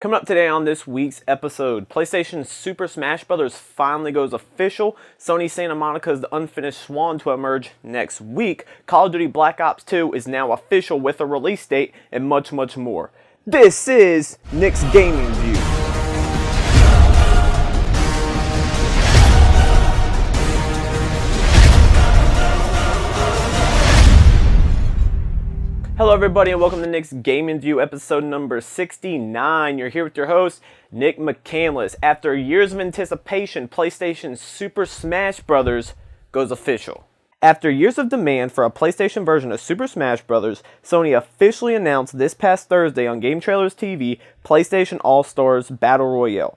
Coming up today on this week's episode, PlayStation's Super Smash Bros. Finally goes official. Sony Santa Monica's The Unfinished Swan to emerge next week. Call of Duty Black Ops 2 is now official with a release date, and much, much more. This is Nick's Gaming View. Hello everybody and welcome to Nick's Gaming View episode number 69. You're here with your host, Nick McCandless. After years of anticipation, PlayStation's Super Smash Bros. Goes official. After years of demand for a PlayStation version of Super Smash Bros., Sony officially announced this past Thursday on Game Trailers TV, PlayStation All-Stars Battle Royale.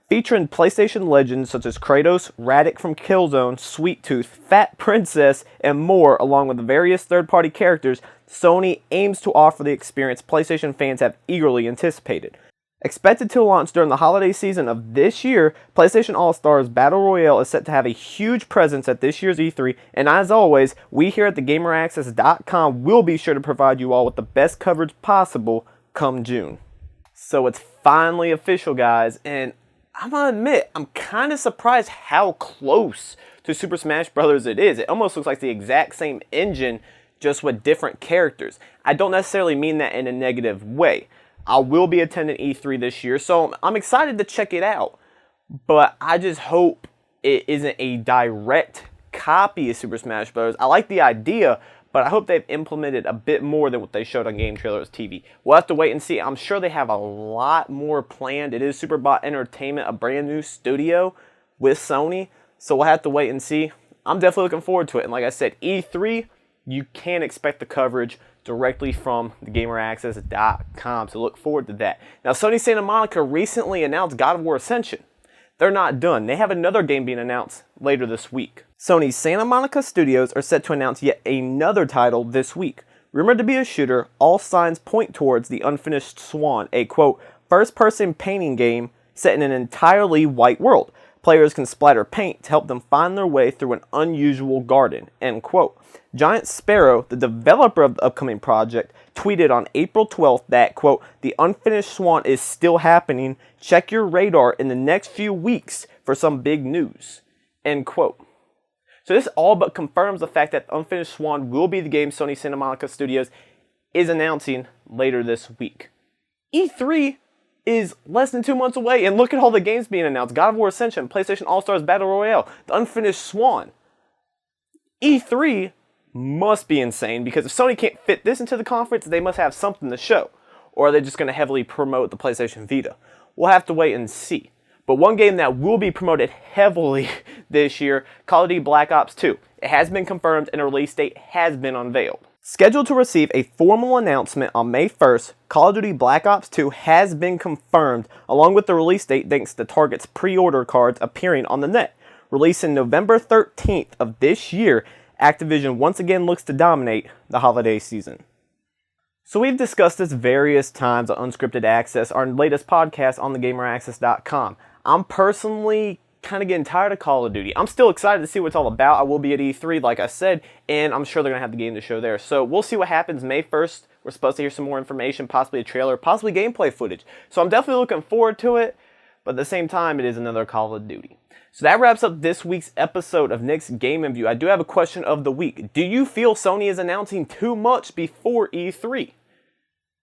Featuring PlayStation legends such as Kratos, Raditz from Killzone, Sweet Tooth, Fat Princess, and more, along with various third-party characters, Sony aims to offer the experience PlayStation fans have eagerly anticipated. Expected to launch during the holiday season of this year, PlayStation All-Stars Battle Royale is set to have a huge presence at this year's E3, and as always, we here at thegameraccess.com will be sure to provide you all with the best coverage possible come June. So it's finally official, guys, and I'm gonna admit, I'm kind of surprised how close to Super Smash Bros. It is. It almost looks like the exact same engine, just with different characters. I don't necessarily mean that in a negative way. I will be attending E3 this year, so I'm excited to check it out. But I just hope it isn't a direct copy of Super Smash Bros. I like the idea, but I hope they've implemented a bit more than what they showed on Game Trailers TV. We'll have to wait and see. I'm sure they have a lot more planned. It is Superbot Entertainment, a brand new studio with Sony, so we'll have to wait and see. I'm definitely looking forward to it. And like I said, E3, you can expect the coverage directly from thegameraccess.com, so look forward to that. Now, Sony Santa Monica recently announced God of War Ascension. They're not done. They have another game being announced later this week. Sony's Santa Monica Studios are set to announce yet another title this week. Rumored to be a shooter, all signs point towards The Unfinished Swan, a quote, first-person painting game set in an entirely white world. Players can splatter paint to help them find their way through an unusual garden, end quote. Giant Sparrow, the developer of the upcoming project, tweeted on April 12th that, quote, The Unfinished Swan is still happening. Check your radar in the next few weeks for some big news, end quote. So this all but confirms the fact that Unfinished Swan will be the game Sony Santa Monica Studios is announcing later this week. E3 is less than 2 months away, and look at all the games being announced. God of War Ascension, PlayStation All-Stars Battle Royale, The Unfinished Swan. E3 must be insane, because if Sony can't fit this into the conference, they must have something to show. Or are they just going to heavily promote the PlayStation Vita? We'll have to wait and see. But one game that will be promoted heavily this year, Call of Duty Black Ops 2. It has been confirmed and a release date has been unveiled. Scheduled to receive a formal announcement on May 1st, Call of Duty Black Ops 2 has been confirmed, along with the release date thanks to Target's pre-order cards appearing on the net. Releasing November 13th of this year, Activision once again looks to dominate the holiday season. So we've discussed this various times on Unscripted Access, our latest podcast on thegameraccess.com. I'm personally kind of getting tired of Call of Duty. I'm still excited to see what it's all about. I will be at E3, like I said, and I'm sure they're going to have the game to show there. So we'll see what happens May 1st. We're supposed to hear some more information, possibly a trailer, possibly gameplay footage. So I'm definitely looking forward to it, but at the same time, it is another Call of Duty. So that wraps up this week's episode of Nick's Gaming View. I do have a question of the week. Do you feel Sony is announcing too much before E3?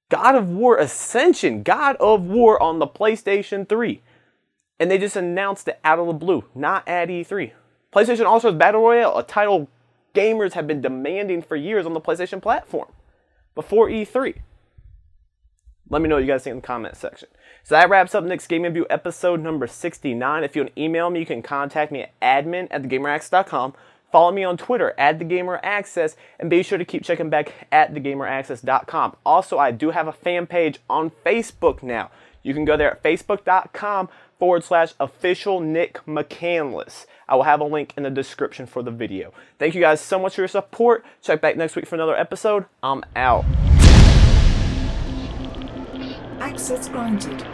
God of War Ascension, God of War on the PlayStation 3. And they just announced it out of the blue, not at E3. PlayStation All-Stars Battle Royale, a title gamers have been demanding for years on the PlayStation platform, before E3. Let me know what you guys think in the comments section. So that wraps up Nick's Gaming View episode number 69. If you want to email me, you can contact me at admin@thegameraccess.com. Follow me on Twitter @thegameraccess, and be sure to keep checking back at thegameraccess.com. Also, I do have a fan page on Facebook now. You can go there at facebook.com/official Nick McCandless. I will have a link in the description for the video. Thank you guys so much for your support. Check back next week for another episode. I'm out. Access granted.